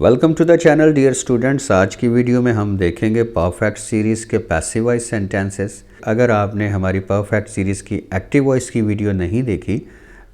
Welcome to the channel dear students. आज की video में हम देखेंगे परफेक्ट सीरीज़ के पैसिव वॉइस सेंटेंसेस। अगर आपने हमारी परफेक्ट सीरीज़ की एक्टिव वॉइस की वीडियो नहीं देखी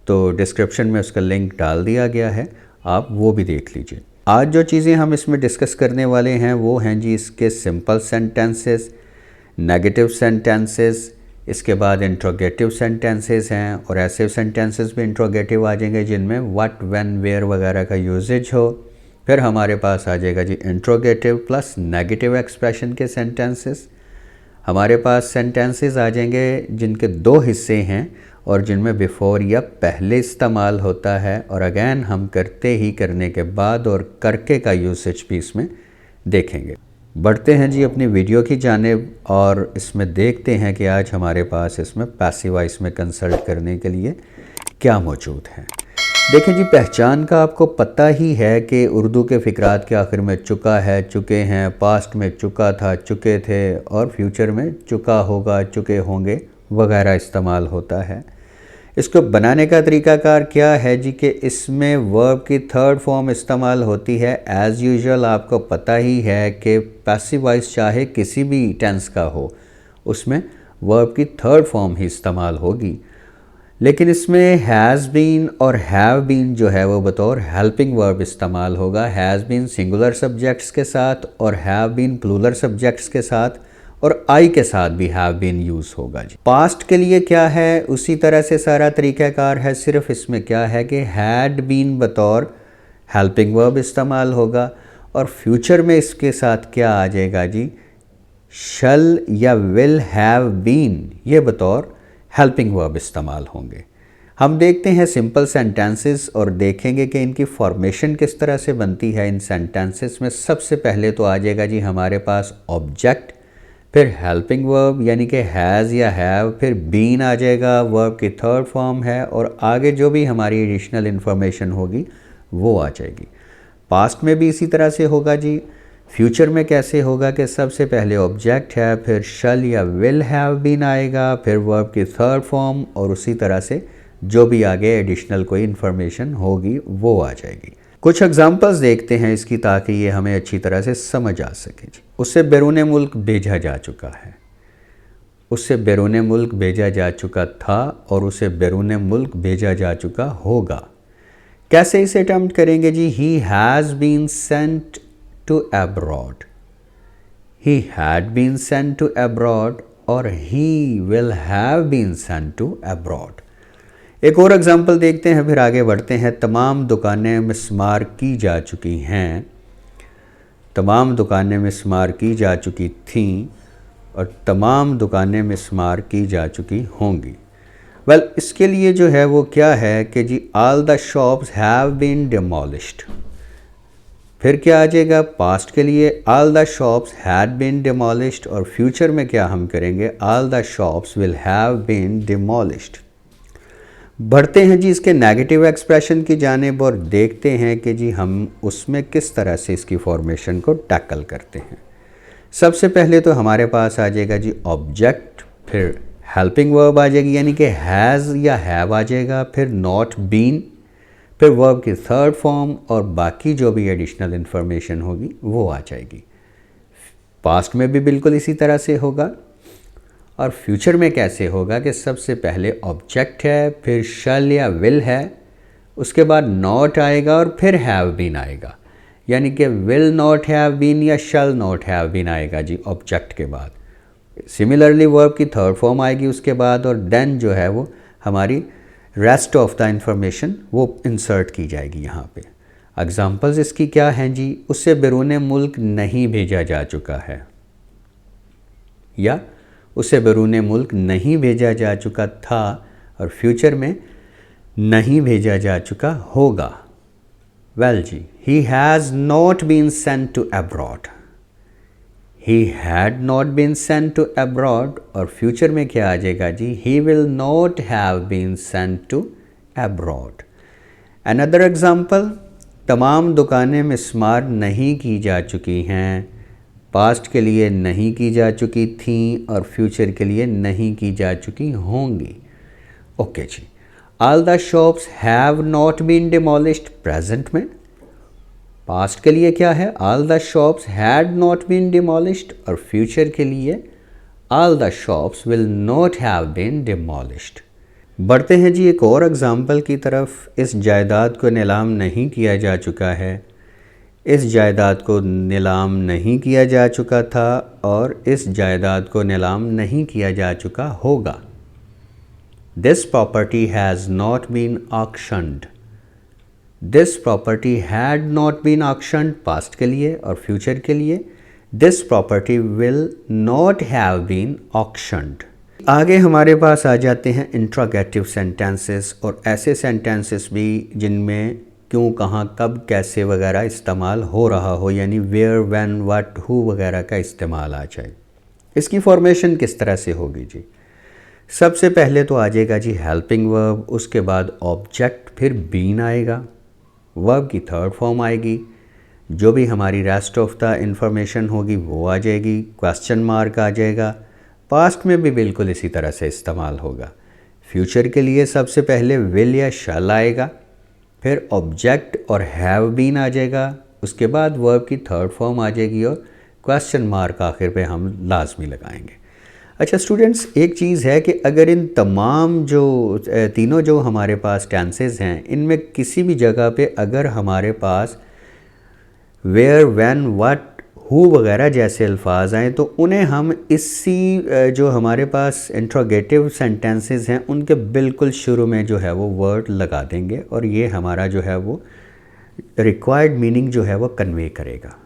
तो डिस्क्रिप्शन में उसका लिंक डाल दिया गया है, आप वो भी देख लीजिए। आज जो चीज़ें हम इसमें डिस्कस करने वाले हैं वो हैं जी इसके सिंपल सेंटेंसेस, नेगेटिव सेंटेंसेस, इसके बाद इंट्रोगेटिव सेंटेंसेस हैं और ऐसे सेंटेंसेस भी इंट्रोगेटिव आ जाएंगे जिनमें व्हाट, व्हेन, वेयर वगैरह का यूजेज हो। फिर हमारे पास आ जाएगा जी इंट्रोगेटिव प्लस नेगेटिव एक्सप्रेशन के सेंटेंसेस। हमारे पास सेंटेंसेस आ जाएंगे जिनके दो हिस्से हैं और जिनमें बिफोर या पहले इस्तेमाल होता है और अगेन हम करते ही करने के बाद और करके का यूसेज भी इसमें देखेंगे। बढ़ते हैं जी अपनी वीडियो की जानिब और इसमें देखते हैं कि आज हमारे पास इसमें पैसिव वॉइस में कंसल्ट करने के लिए क्या मौजूद है। देखें जी, पहचान का आपको पता ही है कि उर्दू के फ़िक्रात के आखिर में चुका है, चुके हैं, पास्ट में चुका था, चुके थे और फ्यूचर में चुका होगा, चुके होंगे वगैरह इस्तेमाल होता है। इसको बनाने का तरीकाकार क्या है जी कि इसमें वर्ब की थर्ड फॉर्म इस्तेमाल होती है। एज़ यूजुअल आपको पता ही है कि पैसिव वॉइस चाहे किसी भी टेंस का हो उसमें वर्ब की थर्ड फॉर्म ही इस्तेमाल होगी, लेकिन इसमें हैज़ बीन और हैव बीन जो है वो बतौर हेल्पिंग वर्ब इस्तेमाल होगा। हैज़ बीन सिंगुलर सब्जेक्ट्स के साथ और हैव बीन प्लूरल सब्जेक्ट्स के साथ और आई के साथ भी हैव बीन यूज़ होगा जी। पास्ट के लिए क्या है उसी तरह से सारा तरीक़ाकार है, सिर्फ इसमें क्या है कि हैड बीन बतौर हेल्पिंग वर्ब इस्तेमाल होगा और फ्यूचर में इसके साथ क्या आ जाएगा जी, शल या विल हैव बीन, ये बतौर हेल्पिंग वर्ब इस्तेमाल होंगे। हम देखते हैं सिंपल सेंटेंसेस और देखेंगे कि इनकी फॉर्मेशन किस तरह से बनती है। इन सेंटेंसेस में सबसे पहले तो आ जाएगा जी हमारे पास ऑब्जेक्ट, फिर हेल्पिंग वर्ब यानी कि हैज़ या हैव, फिर बीन आ जाएगा, वर्ब की थर्ड फॉर्म है और आगे जो भी हमारी एडिशनल इन्फॉर्मेशन होगी वो आ जाएगी। पास्ट में भी इसी तरह से होगा जी। फ्यूचर में कैसे होगा कि सबसे पहले ऑब्जेक्ट है, फिर शल या विल हैव बीन आएगा, फिर वर्ब की थर्ड फॉर्म और उसी तरह से जो भी आगे एडिशनल कोई इन्फॉर्मेशन होगी वो आ जाएगी। कुछ एग्जांपल्स देखते हैं इसकी ताकि ये हमें अच्छी तरह से समझ आ सके जी। उससे बैरून मुल्क भेजा जा चुका है, उससे बैरून मुल्क भेजा जा चुका था और उसे बैरून मुल्क भेजा जा चुका होगा। कैसे इसे अटेम्प्ट करेंगे जी? He has been sent to abroad, he had been sent to abroad और he will have been sent to abroad। एक और एग्जांपल देखते हैं फिर आगे बढ़ते हैं। तमाम दुकानें मिस्मार की जा चुकी हैं, तमाम दुकानें मिस्मार की जा चुकी थीं और तमाम दुकानें मिस्मार की जा चुकी होंगी। वेल, इसके लिए जो है वो क्या है कि जी all the shops have been demolished। फिर क्या आ जाएगा पास्ट के लिए all the shops had been demolished और फ्यूचर में क्या हम करेंगे all the shops will have been demolished। बढ़ते हैं जी इसके नेगेटिव एक्सप्रेशन की जानिब और देखते हैं कि जी हम उसमें किस तरह से इसकी फॉर्मेशन को टैकल करते हैं। सबसे पहले तो हमारे पास आ जाएगा जी ऑब्जेक्ट, फिर हेल्पिंग वर्ब आ जाएगी यानी कि हैज़ या हैव आ जाएगा, फिर नॉट बीन, फिर वर्ब की थर्ड फॉर्म और बाकी जो भी एडिशनल इन्फॉर्मेशन होगी वो आ जाएगी। पास्ट में भी बिल्कुल इसी तरह से होगा और फ्यूचर में कैसे होगा कि सबसे पहले ऑब्जेक्ट है, फिर शल या विल है, उसके बाद नॉट आएगा और फिर हैव बीन आएगा, यानी कि विल नॉट हैव बीन या शल नॉट हैव बीन आएगा जी ऑब्जेक्ट के बाद। सिमिलरली वर्ब की थर्ड फॉर्म आएगी उसके बाद और देन जो है वो हमारी रेस्ट ऑफ द इंफॉर्मेशन वो इंसर्ट की जाएगी यहाँ पे। एग्जांपल्स इसकी क्या हैं जी? उससे बैरून मुल्क नहीं भेजा जा चुका है या उससे बैरून मुल्क नहीं भेजा जा चुका था और फ्यूचर में नहीं भेजा जा चुका होगा। वेल जी, he has not been sent to abroad, he had not been sent to abroad और फ्यूचर में क्या आ जाएगा जी? he will not have been sent to abroad। another example, तमाम दुकानें मिस्मार नहीं की जा चुकी हैं, पास्ट के लिए नहीं की जा चुकी थीं और फ्यूचर के लिए नहीं की जा चुकी होंगी। ओके जी, all the shops have not been demolished present में पास्ट के लिए क्या है, all the shops had not been demolished, और फ्यूचर के लिए all the shops will not have been demolished. बढ़ते हैं जी एक और एग्जाम्पल की तरफ। इस जायदाद को नीलाम नहीं किया जा चुका है, इस जायदाद को नीलाम नहीं किया जा चुका था, और इस जायदाद को नीलाम नहीं किया जा चुका होगा। This property has not been auctioned, this property had not been auctioned past के लिए, और फ्यूचर के लिए this property will not have been auctioned. आगे हमारे पास आ जाते हैं इंट्रोगेटिव सेंटेंसेस, और ऐसे सेंटेंसेस भी जिनमें क्यों, कहाँ, कब, कैसे वगैरह इस्तेमाल हो रहा हो, यानी वेयर, व्हेन, व्हाट, हु वगैरह का इस्तेमाल आ जाए। इसकी फॉर्मेशन किस तरह से होगी जी? सबसे पहले तो आ जाएगा जी हेल्पिंग वर्ब, उसके बाद ऑब्जेक्ट, फिर बीन आएगा, वर्ब की थर्ड फॉर्म आएगी, जो भी हमारी रेस्ट ऑफ द इंफॉर्मेशन होगी वो आ जाएगी, क्वेश्चन मार्क आ जाएगा। पास्ट में भी बिल्कुल इसी तरह से इस्तेमाल होगा। फ्यूचर के लिए सबसे पहले विल या शैल आएगा, फिर ऑब्जेक्ट और हैव बीन आ जाएगा, उसके बाद वर्ब की थर्ड फॉर्म आ जाएगी, और क्वेश्चन मार्क आखिर पे हम लाजमी लगाएंगे। अच्छा स्टूडेंट्स, एक चीज़ है कि अगर इन तमाम जो तीनों जो हमारे पास टेंसेस हैं, इनमें किसी भी जगह पे अगर हमारे पास वेयर, व्हेन, व्हाट, हु वगैरह जैसे अल्फाज आएँ, तो उन्हें हम इसी जो हमारे पास इंट्रोगेटिव सेंटेंसेस हैं उनके बिल्कुल शुरू में जो है वो वर्ड लगा देंगे, और ये हमारा जो है वो रिक्वायर्ड मीनिंग जो है वो कन्वे करेगा।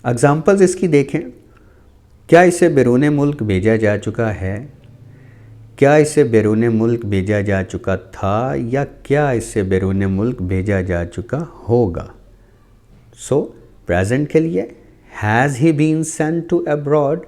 एग्जांपल्स इसकी देखें। क्या इसे बैरून मुल्क भेजा जा चुका है, क्या इसे बैरून मुल्क भेजा जा चुका था, या क्या इसे बैरून मुल्क भेजा जा चुका होगा। सो प्रेजेंट के लिए has he been sent to abroad,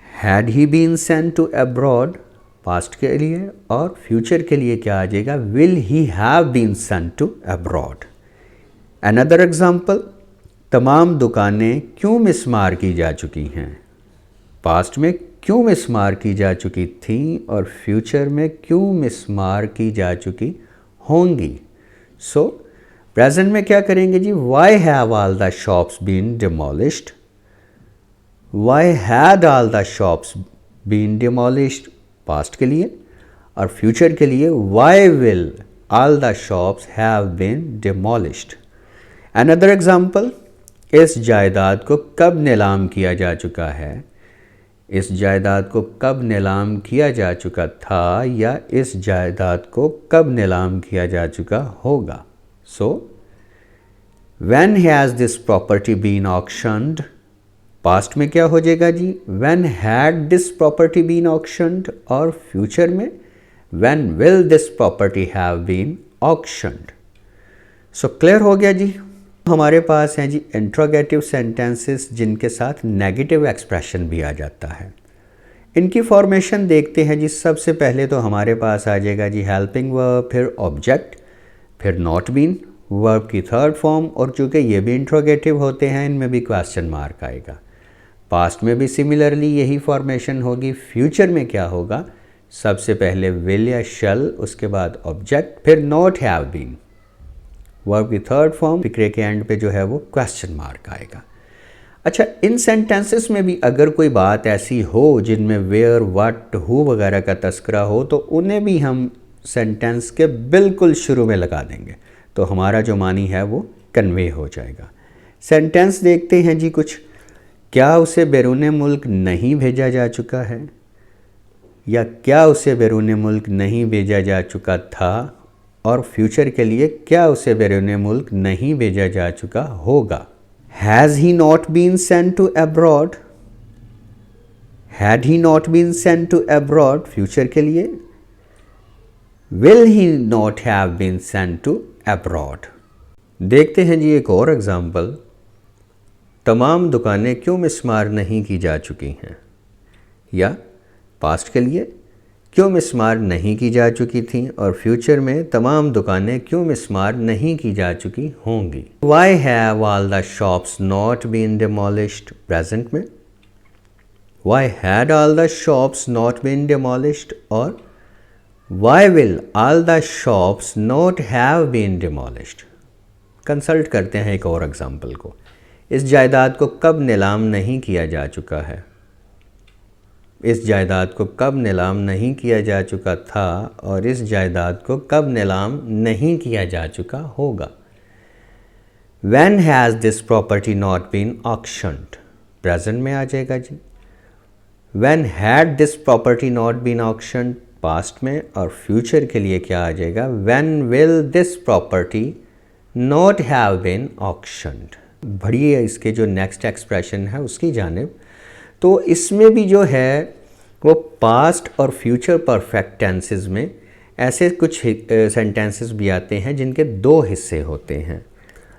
had he been sent to abroad past के लिए, और फ्यूचर के लिए क्या आ जाएगा, will he have been sent to abroad. Another example, तमाम दुकानें क्यों मिसमार की जा चुकी हैं, पास्ट में क्यों मिसमार की जा चुकी थी, और फ्यूचर में क्यों मिसमार की जा चुकी होंगी। सो प्रेजेंट में क्या करेंगे जी, why have all the shops been demolished, why had all the shops been demolished past के लिए, और फ्यूचर के लिए why will all the shops have been demolished. Another example, इस जायदाद को कब नीलाम किया जा चुका है, इस जायदाद को कब नीलाम किया जा चुका था, या इस जायदाद को कब नीलाम किया जा चुका होगा। So when has this property been auctioned, past में क्या हो जाएगा जी, when had this property been auctioned, और फ्यूचर में when will this property have been auctioned. So clear हो गया जी। हमारे पास हैं जी इंट्रोगेटिव सेंटेंसेस जिनके साथ नेगेटिव एक्सप्रेशन भी आ जाता है। इनकी फॉर्मेशन देखते हैं जी। सबसे पहले तो हमारे पास आ जाएगा जी हेल्पिंग वर्ब, फिर ऑब्जेक्ट, फिर नॉट बीन, वर्ब की थर्ड फॉर्म, और चूँकि ये भी इंट्रोगेटिव होते हैं इनमें भी क्वेश्चन मार्क आएगा। पास्ट में भी सिमिलरली यही फॉर्मेशन होगी। फ्यूचर में क्या होगा, सबसे पहले विल या शैल, उसके बाद ऑब्जेक्ट, फिर नॉट हैव बीन, वर्ब की थर्ड फॉर्म, फिक्रे के एंड पे जो है वो क्वेश्चन मार्क आएगा। अच्छा, इन सेंटेंसेस में भी अगर कोई बात ऐसी हो जिनमें वेयर, व्हाट, हु वगैरह का तस्करा हो, तो उन्हें भी हम सेंटेंस के बिल्कुल शुरू में लगा देंगे, तो हमारा जो मानी है वो कन्वे हो जाएगा। सेंटेंस देखते हैं जी कुछ। क्या उसे बैरून मुल्क नहीं भेजा जा चुका है, या क्या उसे बैरून मुल्क नहीं भेजा जा चुका था, और फ्यूचर के लिए क्या उसे बैरून मुल्क नहीं भेजा जा चुका होगा। Has he not been sent to abroad, had he not been sent to abroad future के लिए, will he not have been sent to abroad. देखते हैं जी एक और एग्जाम्पल। तमाम दुकानें क्यों मिसमार नहीं की जा चुकी हैं, या पास्ट के लिए क्यों मिसमार नहीं की जा चुकी थी, और फ्यूचर में तमाम दुकानें क्यों मिसमार नहीं की जा चुकी होंगी। Why have all the shops not been demolished present में, why had all the shops not been demolished, और why will all the shops not have been demolished. Consult करते हैं एक और एग्जांपल को। इस जायदाद को कब नीलाम नहीं किया जा चुका है? इस जायदाद को कब नीलाम नहीं किया जा चुका था और इस जायदाद को कब नीलाम नहीं किया जा चुका होगा? When has this property not been auctioned? Present में आ जाएगा जी। When had this property not been auctioned? Past में। और फ्यूचर के लिए क्या आ जाएगा? When will this property not have been auctioned? बढ़िए इसके जो नेक्स्ट एक्सप्रेशन है उसकी जानिब। तो इसमें भी जो है वो पास्ट और फ्यूचर परफेक्ट टेंसेस में ऐसे कुछ सेंटेंसेस भी आते हैं जिनके दो हिस्से होते हैं।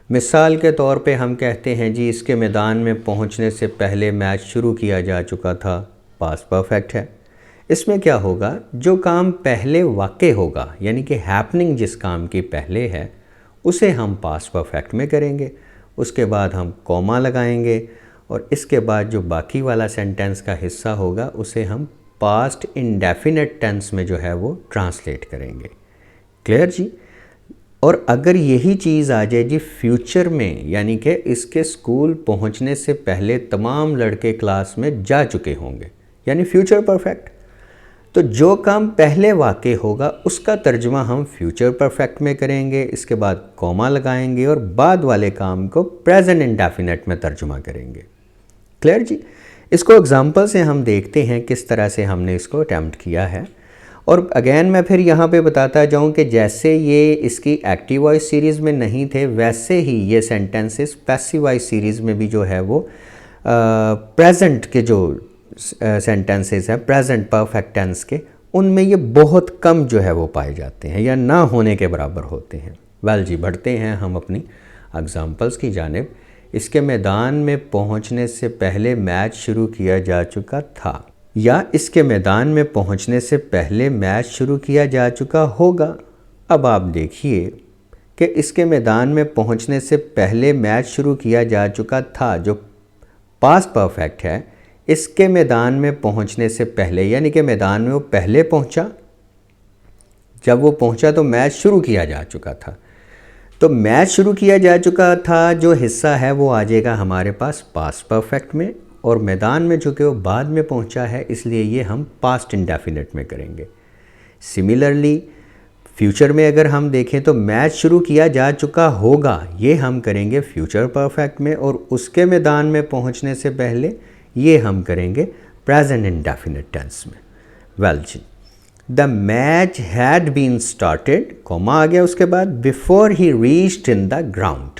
मिसाल के तौर पे हम कहते हैं जी इसके मैदान में पहुंचने से पहले मैच शुरू किया जा चुका था, पास्ट परफेक्ट है। इसमें क्या होगा, जो काम पहले वाक़े होगा यानी कि हैपनिंग जिस काम की पहले है उसे हम पास्ट परफेक्ट में करेंगे, उसके बाद हम कॉमा लगाएंगे और इसके बाद जो बाकी वाला सेंटेंस का हिस्सा होगा उसे हम पास्ट इंडेफिनिट टेंस में जो है वो ट्रांसलेट करेंगे। क्लियर जी? और अगर यही चीज़ आ जाए जी फ्यूचर में, यानी कि इसके स्कूल पहुंचने से पहले तमाम लड़के क्लास में जा चुके होंगे, यानी फ्यूचर परफेक्ट, तो जो काम पहले वाक़े होगा उसका तर्जुमा हम फ्यूचर परफेक्ट में करेंगे, इसके बाद कॉमा लगाएंगे और बाद वाले काम को प्रेजेंट इंडेफिनिट में तर्जुमा करेंगे। क्लियर जी? इसको एग्जांपल से हम देखते हैं किस तरह से हमने इसको अटैम्प्ट किया है। और अगेन मैं फिर यहाँ पे बताता जाऊँ कि जैसे ये इसकी एक्टिव वॉइस सीरीज़ में नहीं थे वैसे ही ये सेंटेंसेस पैसिव वॉइस सीरीज़ में भी जो है वो प्रेजेंट के जो सेंटेंसेस हैं प्रेजेंट परफेक्ट टेंस के, उनमें ये बहुत कम जो है वो पाए जाते हैं या ना होने के बराबर होते हैं। वेल जी, बढ़ते हैं हम अपनी एग्जांपल्स की जानिब। इसके मैदान में पहुंचने से पहले मैच शुरू किया जा चुका था, या इसके मैदान में पहुंचने से पहले मैच शुरू किया जा चुका होगा। अब आप देखिए कि इसके मैदान में पहुंचने से पहले मैच शुरू किया जा चुका था जो पास्ट परफेक्ट है, इसके मैदान में पहुंचने से पहले यानी कि मैदान में वो पहले पहुंचा, जब वो पहुंचा तो मैच शुरू किया जा चुका था। तो मैच शुरू किया जा चुका था जो हिस्सा है वो आ जाएगा हमारे पास पास्ट परफेक्ट में, और मैदान में जो कि वो बाद में पहुंचा है इसलिए ये हम पास्ट इंडेफिनिट में करेंगे। सिमिलरली फ्यूचर में अगर हम देखें तो मैच शुरू किया जा चुका होगा, ये हम करेंगे फ्यूचर परफेक्ट में, और उसके मैदान में पहुंचने से पहले ये हम करेंगे प्रेजेंट इंडेफिनिट टेंस में। वेल जी, the match had been started, comma आ गया उसके बाद, before he reached in the ground.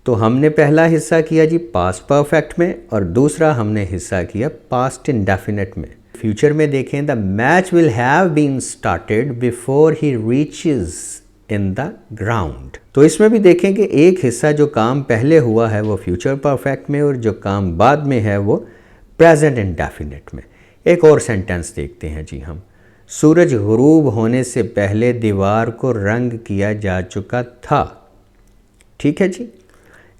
तो हमने पहला हिस्सा किया जी पास्ट परफेक्ट में और दूसरा हमने हिस्सा किया पास्ट इंडेफिनिट में। फ्यूचर में देखें, the match will have been started before he reaches in the ground. तो इसमें भी देखें कि एक हिस्सा जो काम पहले हुआ है वो फ्यूचर परफेक्ट में और जो काम बाद में है वो प्रेजेंट इंडेफिनिट में। एक और सेंटेंस देखते हैं जी हम। सूरज गुरूब होने से पहले दीवार को रंग किया जा चुका था। ठीक है जी,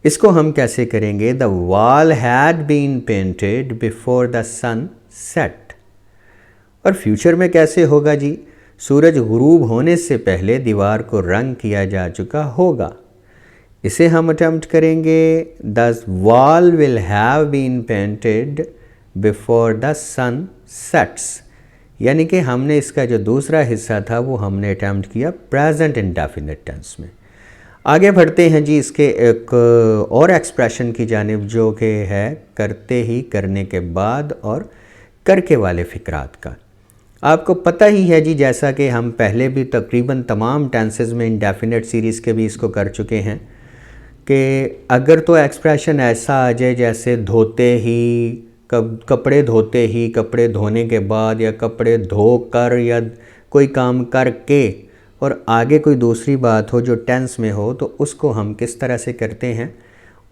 इसको हम कैसे करेंगे? The wall had been painted before the sun set. और फ्यूचर में कैसे होगा जी? सूरज गुरूब होने से पहले दीवार को रंग किया जा चुका होगा। इसे हम अटेम्प्ट करेंगे, the wall will have been painted before the sun sets, यानी कि हमने इसका जो दूसरा हिस्सा था वो हमने अटेम्प्ट किया प्रेजेंट इंडेफिनिट टेंस में। आगे बढ़ते हैं जी इसके एक और एक्सप्रेशन की जानिब जो कि है करते ही, करने के बाद और करके वाले फ़िक्रात का। आपको पता ही है जी, जैसा कि हम पहले भी तकरीबन तमाम टेंसेस में इंडेफिनिट सीरीज़ के भी इसको कर चुके हैं कि अगर तो एक्सप्रेशन ऐसा आ जाए जैसे धोते ही, कपड़े धोते ही, कपड़े धोने के बाद, या कपड़े धो कर, या कोई काम करके, और आगे कोई दूसरी बात हो जो टेंस में हो, तो उसको हम किस तरह से करते हैं,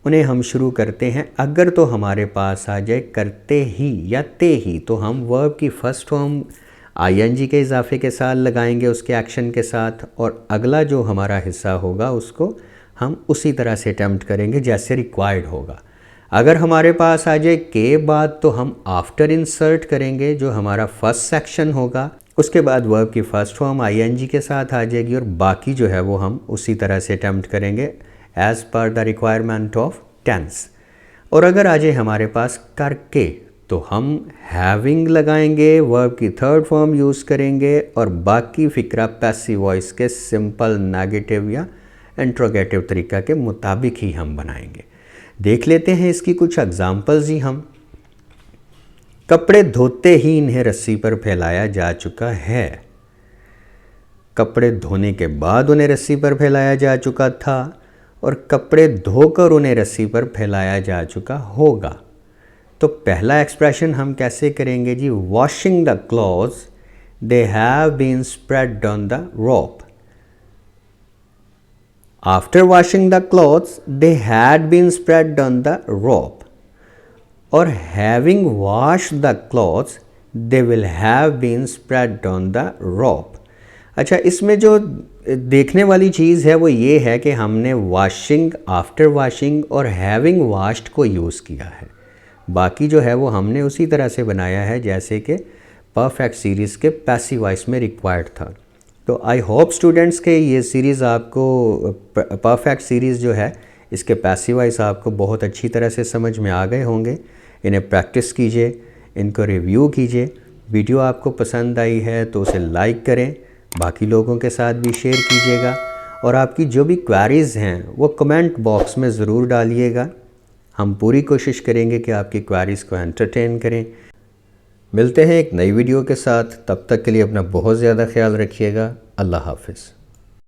उन्हें हम शुरू करते हैं। अगर तो हमारे पास आ जाए करते ही या ते ही, तो हम वर्ब की फर्स्ट फॉर्म आईएनजी के इजाफे के साथ लगाएंगे उसके एक्शन के साथ, और अगला जो हमारा हिस्सा होगा उसको हम उसी तरह से अटेम्प्ट करेंगे जैसे रिक्वायर्ड होगा। अगर हमारे पास आ जाए के बाद तो हम आफ्टर इंसर्ट करेंगे जो हमारा फर्स्ट सेक्शन होगा, उसके बाद वर्ब की फर्स्ट फॉर्म आईएनजी के साथ आ जाएगी और बाकी जो है वो हम उसी तरह से अटेम्प्ट करेंगे as per the requirement of tense. और अगर आ जाए हमारे पास करके, तो हम हैविंग लगाएंगे, वर्ब की थर्ड फॉर्म यूज़ करेंगे और बाकी फ़िक्रा पैसिव वॉइस के सिंपल नेगेटिव या इंट्रोगेटिव तरीका के मुताबिक ही हम बनाएंगे। देख लेते हैं इसकी कुछ एग्जांपल्स ही हम। कपड़े धोते ही इन्हें रस्सी पर फैलाया जा चुका है। कपड़े धोने के बाद उन्हें रस्सी पर फैलाया जा चुका था और कपड़े धोकर उन्हें रस्सी पर फैलाया जा चुका होगा। तो पहला एक्सप्रेशन हम कैसे करेंगे जी? Washing the clothes they have been spread on the rope. After washing the clothes they had been spread on the rope. और having washed the clothes they will have been spread on the rope. अच्छा, इसमें जो देखने वाली चीज़ है वो ये है कि हमने वॉशिंग, आफ्टर वॉशिंग और हैविंग वॉश्ड को यूज़ किया है। बाकी जो है वो हमने उसी तरह से बनाया है जैसे कि परफेक्ट सीरीज़ के पैसिव वॉइस में रिक्वायर्ड था। तो आई होप स्टूडेंट्स के ये सीरीज़ आपको, परफेक्ट सीरीज़ जो है इसके पैसिव वॉइस आपको बहुत अच्छी तरह से समझ में आ गए होंगे। इन्हें प्रैक्टिस कीजिए, इनको रिव्यू कीजिए। वीडियो आपको पसंद आई है तो उसे लाइक करें, बाकी लोगों के साथ भी शेयर कीजिएगा और आपकी जो भी क्वेरीज़ हैं वो कमेंट बॉक्स में ज़रूर डालिएगा। हम पूरी कोशिश करेंगे कि आपकी क्वेरीज़ को एंटरटेन करें। मिलते हैं एक नई वीडियो के साथ, तब तक के लिए अपना बहुत ज़्यादा ख्याल रखिएगा। अल्लाह हाफ़िज़।